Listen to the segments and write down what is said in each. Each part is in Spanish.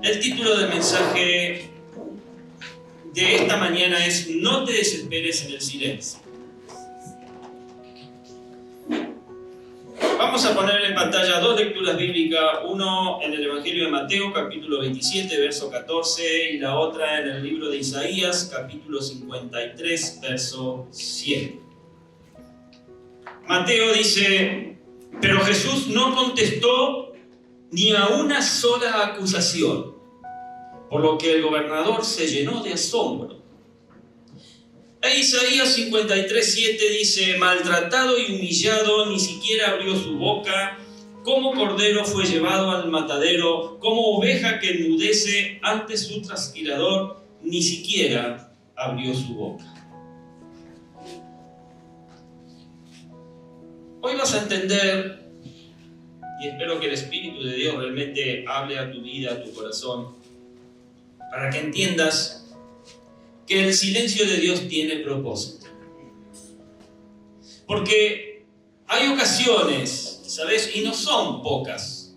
El título del mensaje de esta mañana es "No te desesperes en el silencio". Vamos a poner en pantalla dos lecturas bíblicas, uno en el Evangelio de Mateo, capítulo 27, verso 14, y la otra en el libro de Isaías, capítulo 53, verso 7. Mateo dice: pero Jesús no contestó ni a una sola acusación, por lo que el gobernador se llenó de asombro. E Isaías 53, 7 dice: maltratado y humillado, ni siquiera abrió su boca, como cordero fue llevado al matadero, como oveja que enmudece ante su trasquilador, ni siquiera abrió su boca. Hoy vas a entender, y espero que el Espíritu de Dios realmente hable a tu vida, a tu corazón, para que entiendas que el silencio de Dios tiene propósito. Porque hay ocasiones, ¿sabes? Y no son pocas,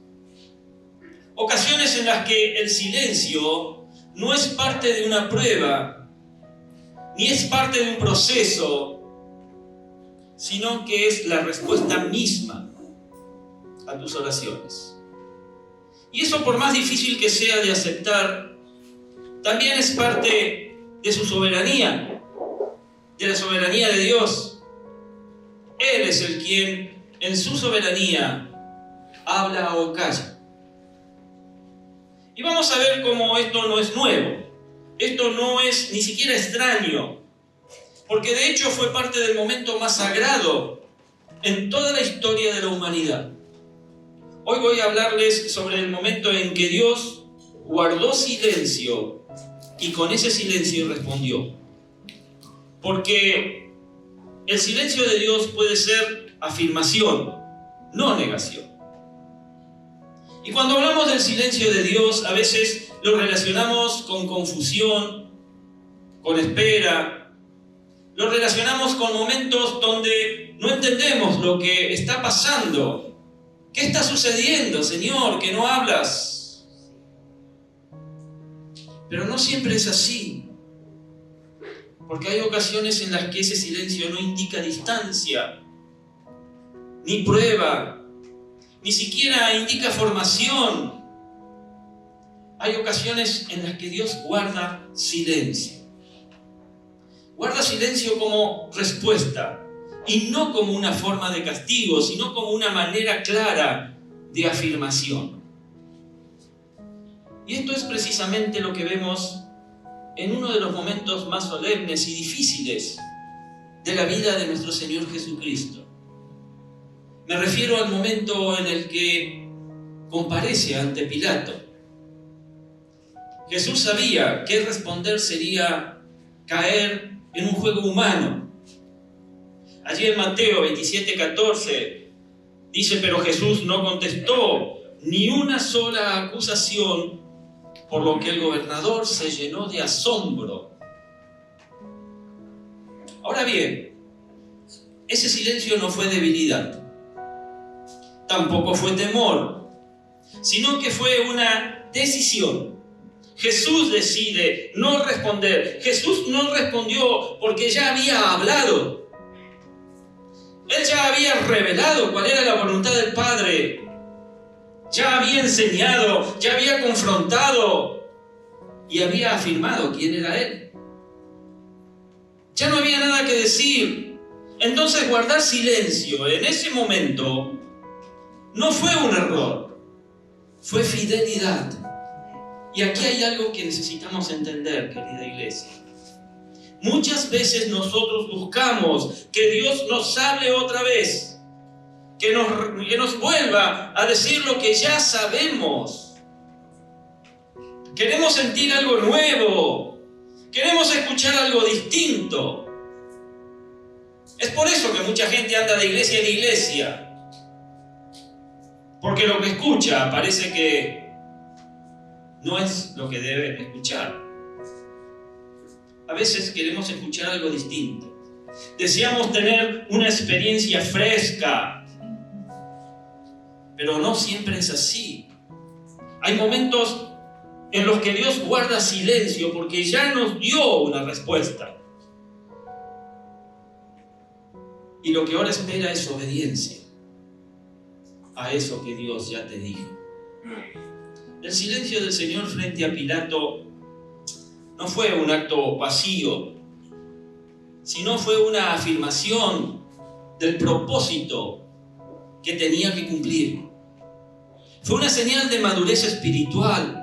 ocasiones en las que el silencio no es parte de una prueba, ni es parte de un proceso, sino que es la respuesta misma a tus oraciones. Y eso, por más difícil que sea de aceptar, también es parte de su soberanía, de la soberanía de Dios. Él es el quien, en su soberanía, habla o calla. Y vamos a ver cómo esto no es nuevo, esto no es ni siquiera extraño, porque de hecho fue parte del momento más sagrado en toda la historia de la humanidad. Hoy voy a hablarles sobre el momento en que Dios guardó silencio y con ese silencio respondió. Porque el silencio de Dios puede ser afirmación, no negación. Y cuando hablamos del silencio de Dios, a veces lo relacionamos con confusión, con espera. Lo relacionamos con momentos donde no entendemos lo que está pasando. ¿Qué está sucediendo, Señor, que no hablas? Pero no siempre es así. Porque hay ocasiones en las que ese silencio no indica distancia, ni prueba, ni siquiera indica formación. Hay ocasiones en las que Dios guarda silencio. Guarda silencio como respuesta, y no como una forma de castigo, sino como una manera clara de afirmación. Y esto es precisamente lo que vemos en uno de los momentos más solemnes y difíciles de la vida de nuestro Señor Jesucristo. Me refiero al momento en el que comparece ante Pilato. Jesús sabía que responder sería caer en un juego humano. Allí en Mateo 27, 14 dice: pero Jesús no contestó ni una sola acusación, por lo que el gobernador se llenó de asombro. Ahora bien, ese silencio no fue debilidad, tampoco fue temor, sino que fue una decisión. Jesús decide no responder. Jesús no respondió porque ya había hablado. Él ya había revelado cuál era la voluntad del Padre. Ya había enseñado, ya había confrontado y había afirmado quién era Él. Ya no había nada que decir. Entonces, guardar silencio en ese momento no fue un error, fue fidelidad. Y aquí hay algo que necesitamos entender, querida iglesia. Muchas veces nosotros buscamos que Dios nos hable otra vez, que nos vuelva a decir lo que ya sabemos. Queremos sentir algo nuevo, queremos escuchar algo distinto. Es por eso que mucha gente anda de iglesia en iglesia, porque lo que escucha parece que no es lo que debe escuchar. A veces queremos escuchar algo distinto. Deseamos tener una experiencia fresca, pero no siempre es así. Hay momentos en los que Dios guarda silencio porque ya nos dio una respuesta. Y lo que ahora espera es obediencia a eso que Dios ya te dijo. El silencio del Señor frente a Pilato no fue un acto vacío, sino fue una afirmación del propósito que tenía que cumplir. Fue una señal de madurez espiritual.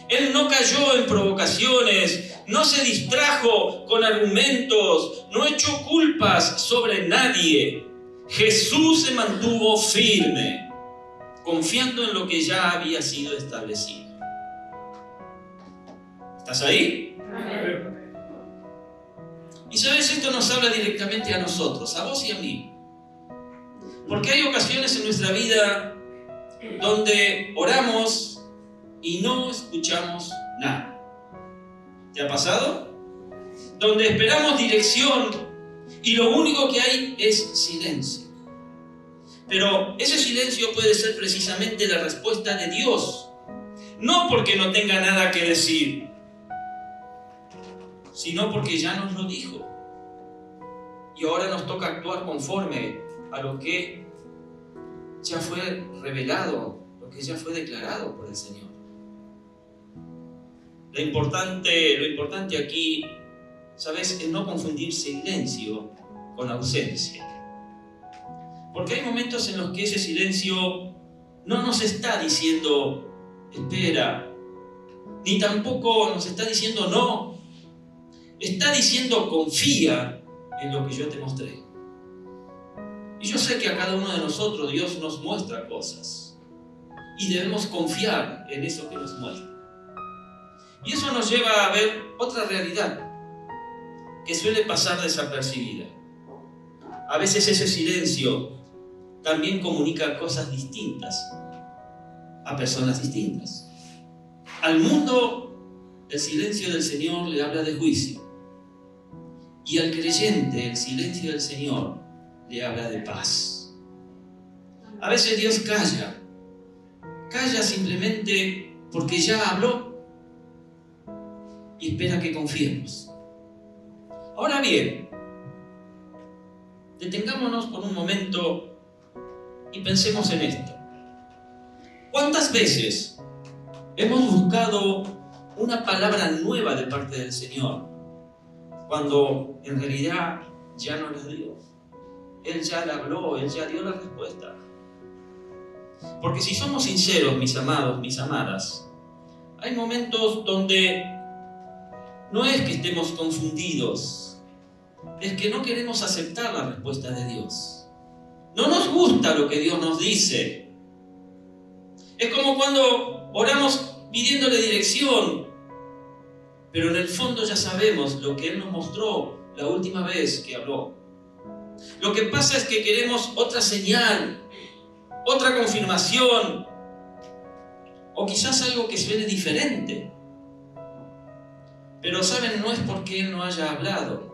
Él no cayó en provocaciones, no se distrajo con argumentos, no echó culpas sobre nadie. Jesús se mantuvo firme, confiando en lo que ya había sido establecido. ¿Estás ahí? Y sabes, esto nos habla directamente a nosotros, a vos y a mí. Porque hay ocasiones en nuestra vida donde oramos y no escuchamos nada. ¿Te ha pasado? Donde esperamos dirección y lo único que hay es silencio. Pero ese silencio puede ser precisamente la respuesta de Dios. No porque no tenga nada que decir, sino porque ya nos lo dijo. Y ahora nos toca actuar conforme a lo que ya fue revelado, lo que ya fue declarado por el Señor. Lo importante aquí, ¿sabes?, es no confundir silencio con ausencia. Porque hay momentos en los que ese silencio no nos está diciendo espera, ni tampoco nos está diciendo no. Está diciendo confía en lo que yo te mostré. Y yo sé que a cada uno de nosotros Dios nos muestra cosas y debemos confiar en eso que nos muestra. Y eso nos lleva a ver otra realidad que suele pasar desapercibida. A veces ese silencio también comunica cosas distintas a personas distintas. Al mundo, el silencio del Señor le habla de juicio. Y al creyente, el silencio del Señor le habla de paz. A veces Dios calla simplemente porque ya habló y espera que confiemos. Ahora bien, detengámonos por un momento y pensemos en esto. ¿Cuántas veces hemos buscado una palabra nueva de parte del Señor cuando en realidad ya no la dio? Él ya la habló, Él ya dio la respuesta. Porque si somos sinceros, mis amados, mis amadas, hay momentos donde no es que estemos confundidos, es que no queremos aceptar la respuesta de Dios. No nos gusta lo que Dios nos dice. Es como cuando oramos pidiéndole dirección, pero en el fondo ya sabemos lo que Él nos mostró la última vez que habló. Lo que pasa es que queremos otra señal, otra confirmación, o quizás algo que suene diferente. Pero saben, no es porque Él no haya hablado,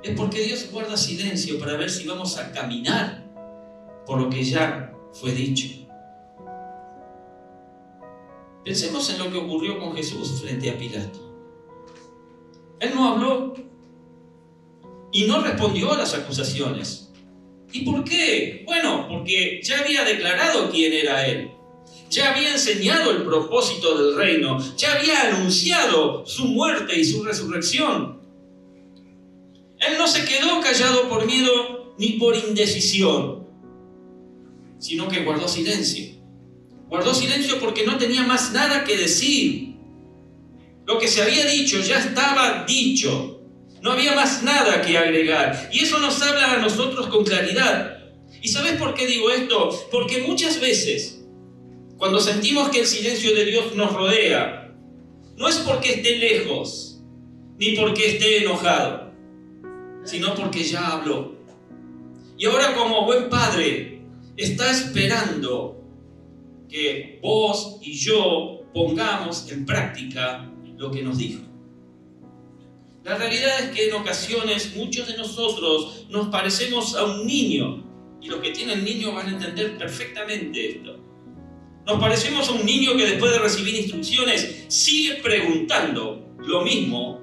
es porque Dios guarda silencio para ver si vamos a caminar por lo que ya fue dicho. Pensemos en lo que ocurrió con Jesús frente a Pilato. Él no habló y no respondió a las acusaciones. ¿Y por qué? Bueno, porque ya había declarado quién era Él. Ya había enseñado el propósito del reino. Ya había anunciado su muerte y su resurrección. Él no se quedó callado por miedo ni por indecisión, sino que guardó silencio. Guardó silencio porque no tenía más nada que decir. Lo que se había dicho ya estaba dicho. No había más nada que agregar. Y eso nos habla a nosotros con claridad. ¿Y sabes por qué digo esto? Porque muchas veces, cuando sentimos que el silencio de Dios nos rodea, no es porque esté lejos, ni porque esté enojado, sino porque ya habló. Y ahora, como buen padre, está esperando que vos y yo pongamos en práctica lo que nos dijo. La realidad es que en ocasiones muchos de nosotros nos parecemos a un niño, y los que tienen niños van a entender perfectamente esto. Nos parecemos a un niño que después de recibir instrucciones sigue preguntando lo mismo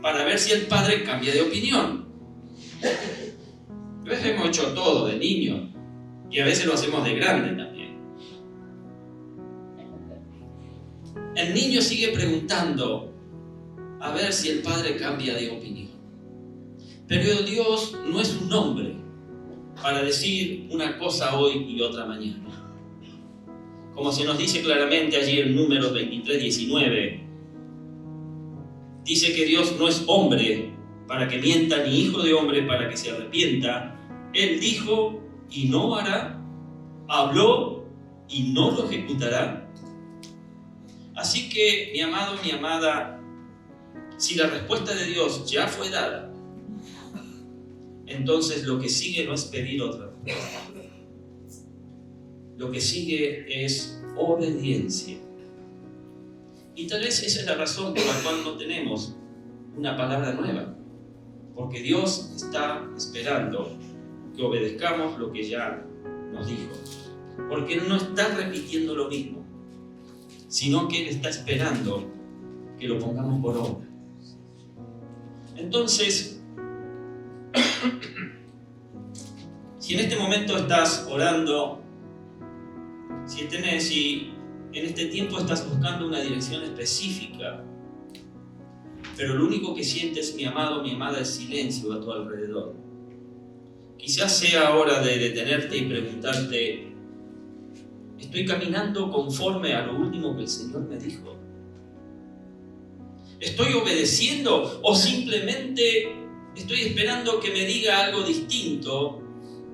para ver si el padre cambia de opinión. A veces hemos hecho todo de niño y a veces lo hacemos de grande también. El niño sigue preguntando a ver si el padre cambia de opinión. Pero Dios no es un hombre para decir una cosa hoy y otra mañana. Como se nos dice claramente allí en Números 23:19, dice que Dios no es hombre para que mienta, ni hijo de hombre para que se arrepienta. Él dijo y no hará, habló y no lo ejecutará. Así que, mi amado, mi amada, si la respuesta de Dios ya fue dada, entonces lo que sigue no es pedir otra respuesta. Lo que sigue es obediencia. Y tal vez esa es la razón por la cual no tenemos una palabra nueva. Porque Dios está esperando que obedezcamos lo que ya nos dijo. Porque Él no está repitiendo lo mismo, sino que Él está esperando que lo pongamos por obra. Entonces, si en este momento estás orando, si en este tiempo estás buscando una dirección específica, pero lo único que sientes, mi amado, mi amada, es silencio a tu alrededor, quizás sea hora de detenerte y preguntarte: ¿estoy caminando conforme a lo último que el Señor me dijo? ¿Estoy obedeciendo o simplemente estoy esperando que me diga algo distinto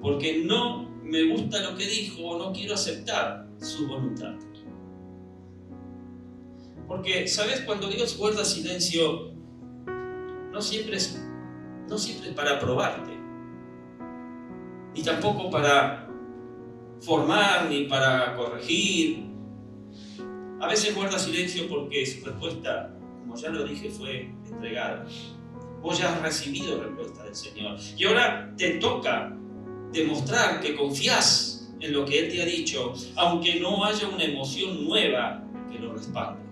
porque no me gusta lo que dijo o no quiero aceptar su voluntad? Porque, ¿sabes? Cuando Dios guarda silencio, no siempre es para probarte, ni tampoco para formar, ni para corregir. A veces guarda silencio porque su respuesta, como ya lo dije, fue entregada. Vos ya has recibido respuesta del Señor. Y ahora te toca demostrar que confías en lo que Él te ha dicho, aunque no haya una emoción nueva que lo respalde.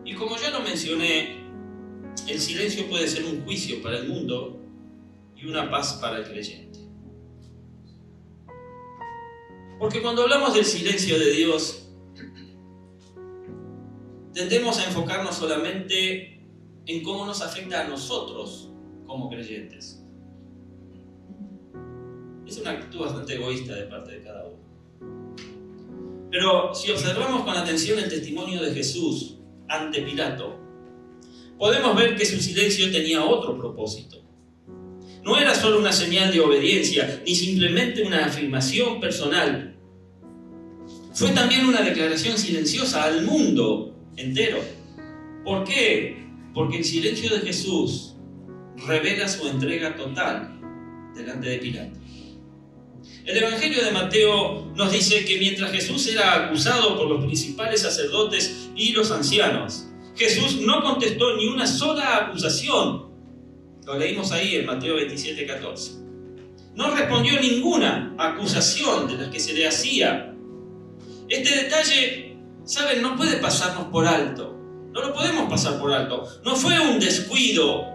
Y como ya lo mencioné, el silencio puede ser un juicio para el mundo y una paz para el creyente. Porque cuando hablamos del silencio de Dios, tendemos a enfocarnos solamente en cómo nos afecta a nosotros como creyentes. Es una actitud bastante egoísta de parte de cada uno. Pero si observamos con atención el testimonio de Jesús ante Pilato, podemos ver que su silencio tenía otro propósito. No era solo una señal de obediencia, ni simplemente una afirmación personal. Fue también una declaración silenciosa al mundo entero. ¿Por qué? Porque el silencio de Jesús revela su entrega total delante de Pilato. El Evangelio de Mateo nos dice que mientras Jesús era acusado por los principales sacerdotes y los ancianos, Jesús no contestó ni una sola acusación. Lo leímos ahí en Mateo 27:14. No respondió ninguna acusación de las que se le hacía. Este detalle, ¿saben? No puede pasarnos por alto. No lo podemos pasar por alto. No fue un descuido,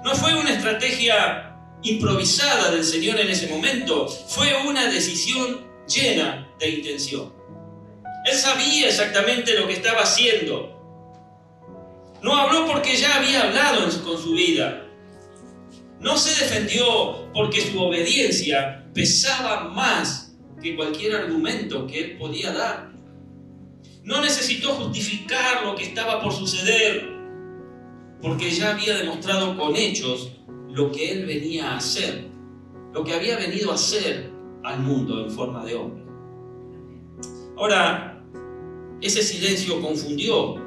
no fue una estrategia improvisada del Señor en ese momento, fue una decisión llena de intención. Él sabía exactamente lo que estaba haciendo. No habló porque ya había hablado con su vida. No se defendió porque su obediencia pesaba más que cualquier argumento que él podía dar. No necesitó justificar lo que estaba por suceder, porque ya había demostrado con hechos lo que él venía a hacer, lo que había venido a hacer al mundo en forma de hombre. Ahora, ese silencio confundió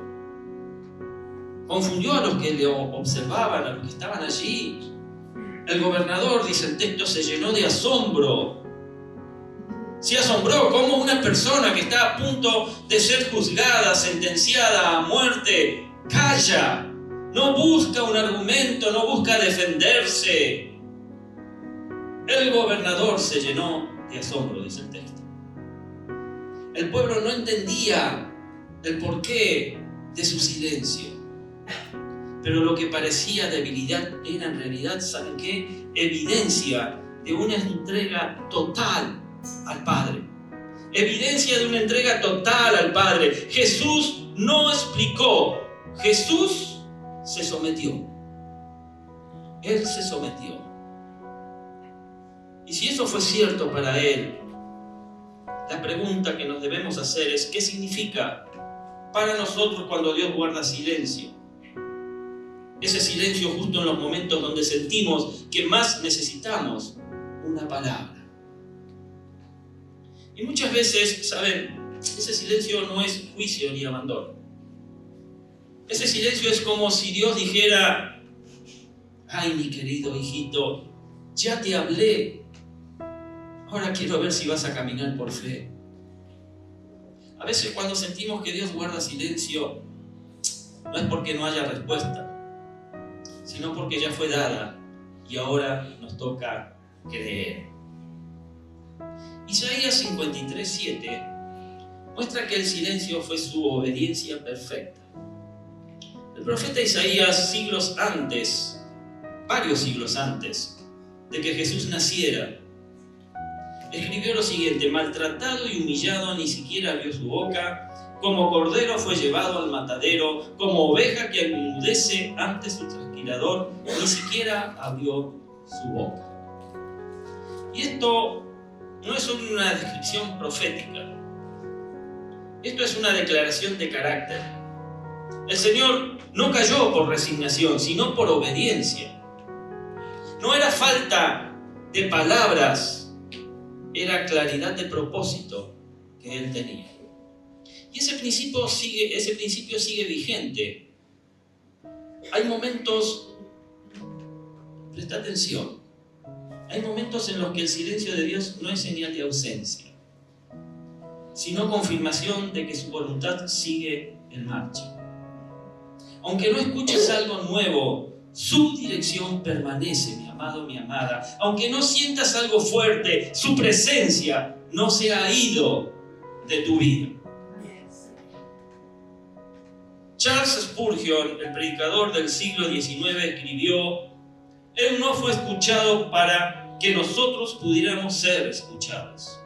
a los que le observaban, a los que estaban allí. El gobernador, dice el texto, se llenó de asombro. Se asombró cómo una persona que está a punto de ser juzgada, sentenciada a muerte, calla. No busca un argumento, no busca defenderse. El gobernador se llenó de asombro, dice el texto. El pueblo no entendía el porqué de su silencio. Pero lo que parecía debilidad era en realidad, ¿saben qué? Evidencia de una entrega total al Padre. Evidencia de una entrega total al Padre. Jesús no explicó. Jesús se sometió. Él se sometió. Y si eso fue cierto para Él, la pregunta que nos debemos hacer es: ¿qué significa para nosotros cuando Dios guarda silencio? Ese silencio justo en los momentos donde sentimos que más necesitamos una palabra. Y muchas veces, ¿saben? Ese silencio no es juicio ni abandono. Ese silencio es como si Dios dijera: ay, mi querido hijito, ya te hablé. Ahora quiero ver si vas a caminar por fe. A veces cuando sentimos que Dios guarda silencio, no es porque no haya respuesta, sino porque ya fue dada y ahora nos toca creer. Isaías 53:7 muestra que el silencio fue su obediencia perfecta. El profeta Isaías, varios siglos antes de que Jesús naciera, escribió lo siguiente: maltratado y humillado, ni siquiera abrió su boca. Como cordero fue llevado al matadero, como oveja que enmudece ante su trasquilador, ni siquiera abrió su boca. Y esto no es una descripción profética. Esto es una declaración de carácter. El Señor no cayó por resignación, sino por obediencia. No era falta de palabras, era claridad de propósito que Él tenía. Y ese principio sigue vigente. Hay momentos, presta atención, hay momentos en los que el silencio de Dios no es señal de ausencia, sino confirmación de que su voluntad sigue en marcha. Aunque no escuches algo nuevo, su dirección permanece, mi amado, mi amada. Aunque no sientas algo fuerte, su presencia no se ha ido de tu vida. Charles Spurgeon, el predicador del siglo XIX, escribió: Él no fue escuchado para que nosotros pudiéramos ser escuchados.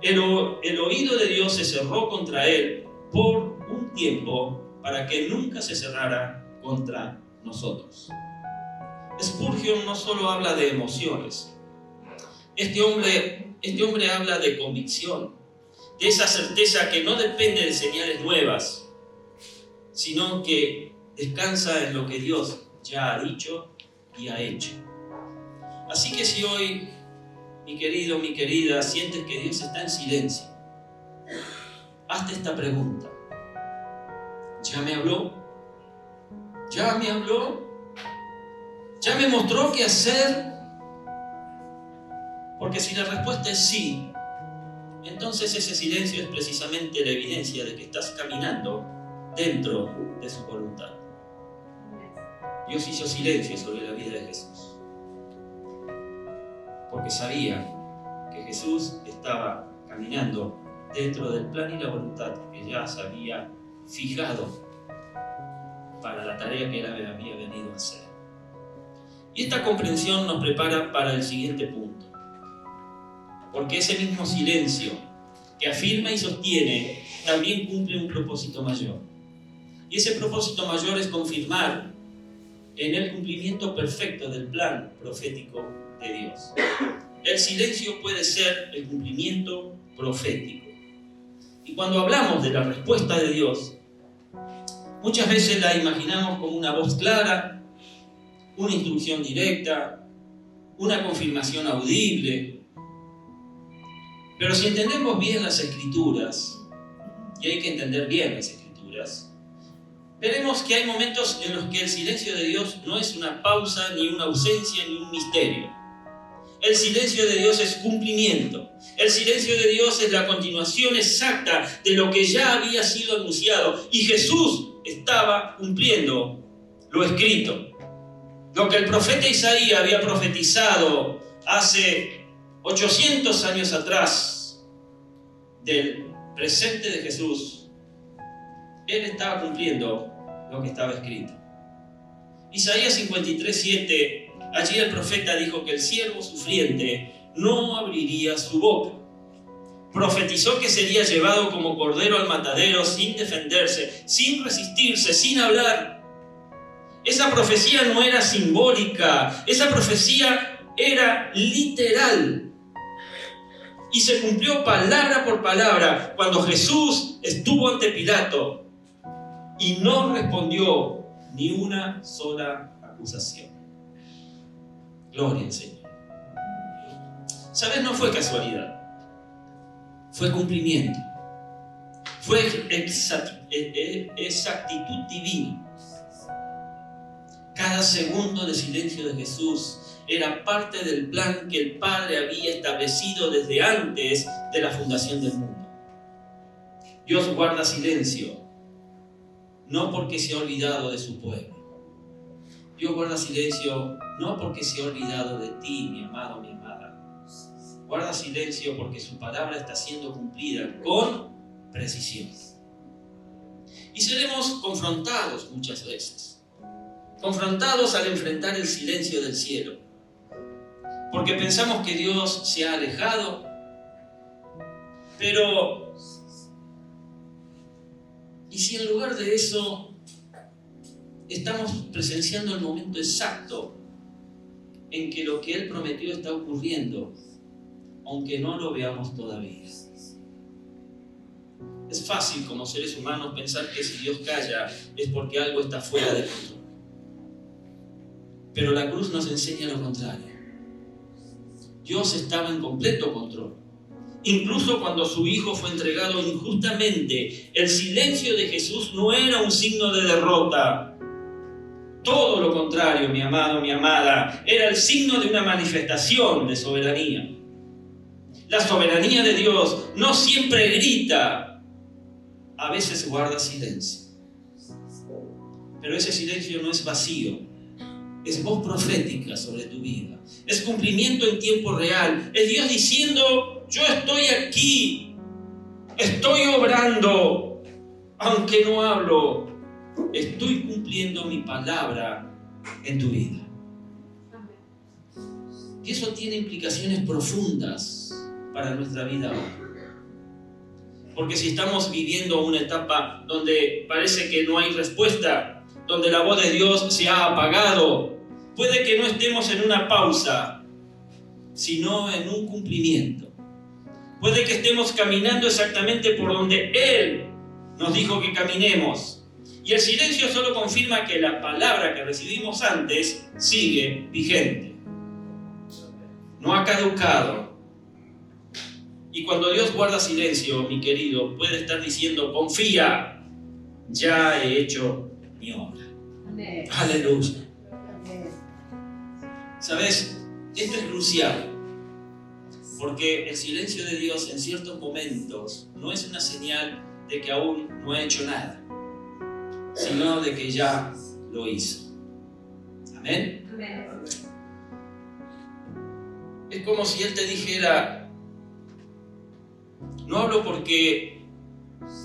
El oído de Dios se cerró contra Él por un tiempo para que nunca se cerrara contra nosotros. Spurgeon no solo habla de emociones. Este hombre habla de convicción, de esa certeza que no depende de señales nuevas, sino que descansa en lo que Dios ya ha dicho y ha hecho. Así que si hoy, mi querido, mi querida, sientes que Dios está en silencio, hazte esta pregunta: ¿ya me habló? ¿Ya me habló? ¿Ya me mostró qué hacer? Porque si la respuesta es sí, entonces ese silencio es precisamente la evidencia de que estás caminando dentro de su voluntad. Dios hizo silencio sobre la vida de Jesús, porque sabía que Jesús estaba caminando dentro del plan y la voluntad que ya se había fijado para la tarea que él había venido a hacer. Y esta comprensión nos prepara para el siguiente punto, porque ese mismo silencio que afirma y sostiene también cumple un propósito mayor. Y ese propósito mayor es confirmar en el cumplimiento perfecto del plan profético de Dios. El silencio puede ser el cumplimiento profético. Y cuando hablamos de la respuesta de Dios, muchas veces la imaginamos como una voz clara, una instrucción directa, una confirmación audible. Pero si entendemos bien las Escrituras, y hay que entender bien las Escrituras, veremos que hay momentos en los que el silencio de Dios no es una pausa, ni una ausencia, ni un misterio. El silencio de Dios es cumplimiento. El silencio de Dios es la continuación exacta de lo que ya había sido anunciado. Y Jesús estaba cumpliendo lo escrito. Lo que el profeta Isaías había profetizado hace 800 años atrás del presente de Jesús, Él estaba cumpliendo lo que estaba escrito. Isaías 53:7, allí el profeta dijo que el siervo sufriente no abriría su boca. Profetizó que sería llevado como cordero al matadero sin defenderse, sin resistirse, sin hablar. Esa profecía no era simbólica, esa profecía era literal. Y se cumplió palabra por palabra cuando Jesús estuvo ante Pilato y no respondió ni una sola acusación. Gloria al Señor. ¿Sabes? No fue casualidad. Fue cumplimiento. Fue exactitud divina. Cada segundo de silencio de Jesús era parte del plan que el Padre había establecido desde antes de la fundación del mundo. Dios guarda silencio, no porque se ha olvidado de su pueblo. Dios guarda silencio no porque se ha olvidado de ti, mi amado, mi amada. Guarda silencio porque su palabra está siendo cumplida con precisión. Y seremos confrontados muchas veces. Confrontados al enfrentar el silencio del cielo. Porque pensamos que Dios se ha alejado. Pero, ¿y si en lugar de eso estamos presenciando el momento exacto en que lo que Él prometió está ocurriendo, aunque no lo veamos todavía? Es fácil como seres humanos pensar que si Dios calla es porque algo está fuera de control. Pero la cruz nos enseña lo contrario. Dios estaba en completo control. Incluso cuando su Hijo fue entregado injustamente, el silencio de Jesús no era un signo de derrota. Todo lo contrario, mi amado, mi amada, era el signo de una manifestación de soberanía. La soberanía de Dios no siempre grita, a veces guarda silencio. Pero ese silencio no es vacío, es voz profética sobre tu vida. Es cumplimiento en tiempo real. Es Dios diciendo, yo estoy aquí, estoy obrando, aunque no hablo, estoy cumpliendo mi palabra en tu vida. Y eso tiene implicaciones profundas para nuestra vida hoy. Porque si estamos viviendo una etapa donde parece que no hay respuesta, donde la voz de Dios se ha apagado, puede que no estemos en una pausa, sino en un cumplimiento. Puede que estemos caminando exactamente por donde Él nos dijo que caminemos. Y el silencio solo confirma que la palabra que recibimos antes sigue vigente. No ha caducado. Y cuando Dios guarda silencio, mi querido, puede estar diciendo, confía, ya he hecho mi obra. Amén. Aleluya. Amén. ¿Sabes? Esto es crucial. Porque el silencio de Dios en ciertos momentos no es una señal de que aún no ha hecho nada, sino de que ya lo hizo. Amén. Amén. Es como si Él te dijera, no hablo porque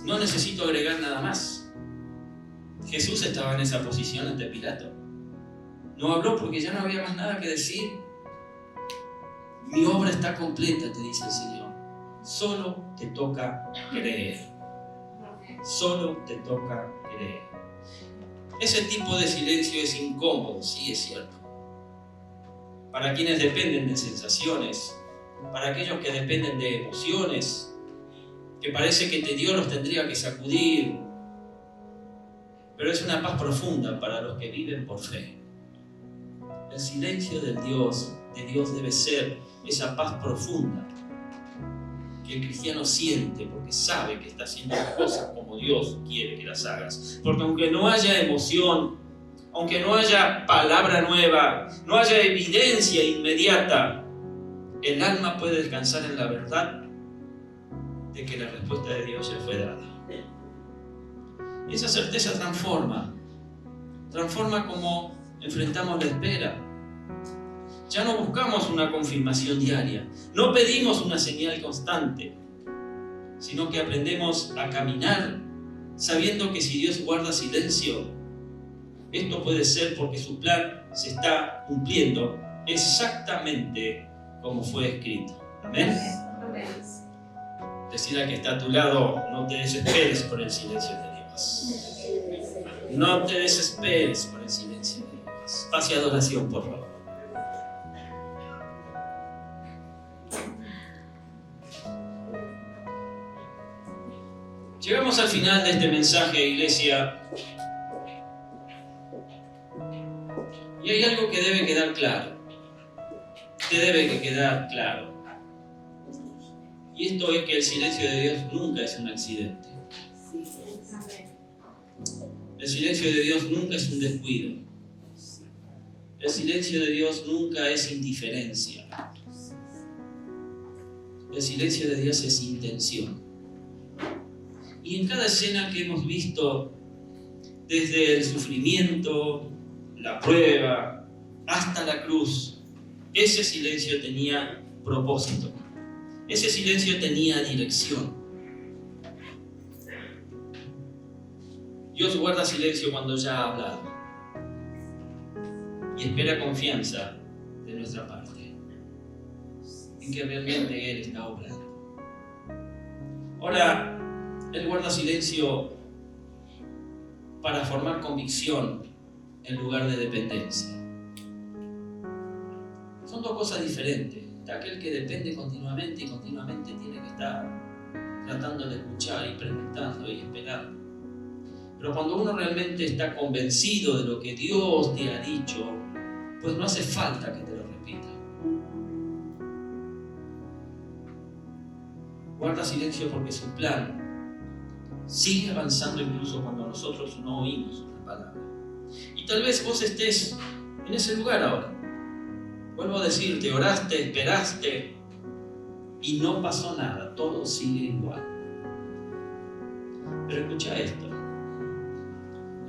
no necesito agregar nada más. Jesús estaba en esa posición ante Pilato. No habló porque ya no había más nada que decir. Mi obra está completa, te dice el Señor. Solo te toca creer. Solo te toca creer. Ese tipo de silencio es incómodo, sí es cierto. Para quienes dependen de sensaciones, para aquellos que dependen de emociones, que parece que Dios los tendría que sacudir. Pero es una paz profunda para los que viven por fe. El silencio de Dios debe ser esa paz profunda que el cristiano siente porque sabe que está haciendo las cosas como Dios quiere que las hagas. Porque aunque no haya emoción, aunque no haya palabra nueva, no haya evidencia inmediata, el alma puede descansar en la verdad de que la respuesta de Dios ya fue dada. Y esa certeza transforma como enfrentamos la espera. Ya no buscamos una confirmación diaria, no pedimos una señal constante. sino que aprendemos a caminar sabiendo que si Dios guarda silencio, esto puede ser porque su plan se está cumpliendo exactamente como fue escrito. ¿Amén? Decir al que está a tu lado, no te desesperes por el silencio de Dios. No te desesperes por el silencio de Dios. Pase a adoración, por favor. Llegamos al final de este mensaje, iglesia, y hay algo que debe quedar claro. Te debe quedar claro. Y esto es que el silencio de Dios nunca es un accidente. El silencio de Dios nunca es un descuido. El silencio de Dios nunca es indiferencia. El silencio de Dios es intención. Y en cada escena que hemos visto, desde el sufrimiento, la prueba, hasta la cruz, ese silencio tenía propósito. Ese silencio tenía dirección. Dios guarda silencio cuando ya ha hablado y espera confianza de nuestra parte en que realmente Él está obrando. Ahora, Él guarda silencio para formar convicción en lugar de dependencia. Son dos cosas diferentes. Aquel que depende continuamente y continuamente tiene que estar tratando de escuchar y preguntando y esperando. Pero cuando uno realmente está convencido de lo que Dios te ha dicho, pues no hace falta que te lo repita. Guarda silencio porque su plan sigue avanzando incluso cuando nosotros no oímos una palabra. Y tal vez vos estés en ese lugar ahora. Vuelvo a decirte, oraste, esperaste y no pasó nada, todo sigue igual. Pero escucha esto.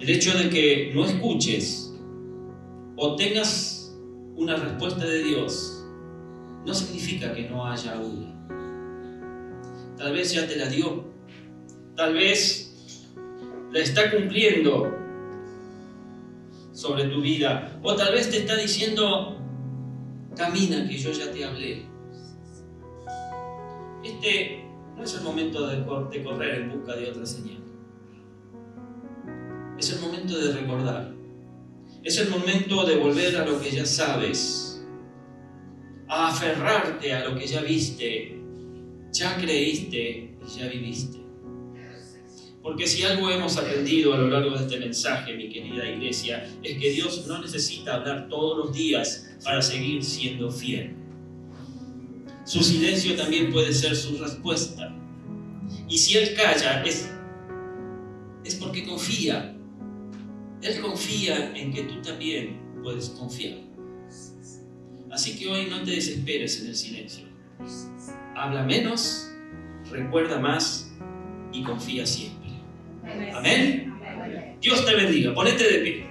El hecho de que no escuches o tengas una respuesta de Dios no significa que no haya una. Tal vez ya te la dio, tal vez la está cumpliendo sobre tu vida, o tal vez te está diciendo: camina, que yo ya te hablé. Este no es el momento de correr en busca de otra señal. Es el momento de recordar. Es el momento de volver a lo que ya sabes, a aferrarte a lo que ya viste, ya creíste y ya viviste. Porque si algo hemos aprendido a lo largo de este mensaje, mi querida iglesia, es que Dios no necesita hablar todos los días para seguir siendo fiel. Su silencio también puede ser su respuesta. Y si Él calla, es porque confía. Él confía en que tú también puedes confiar. Así que hoy no te desesperes en el silencio. Habla menos, recuerda más y confía siempre. Amén. Dios te bendiga. Ponete de pie.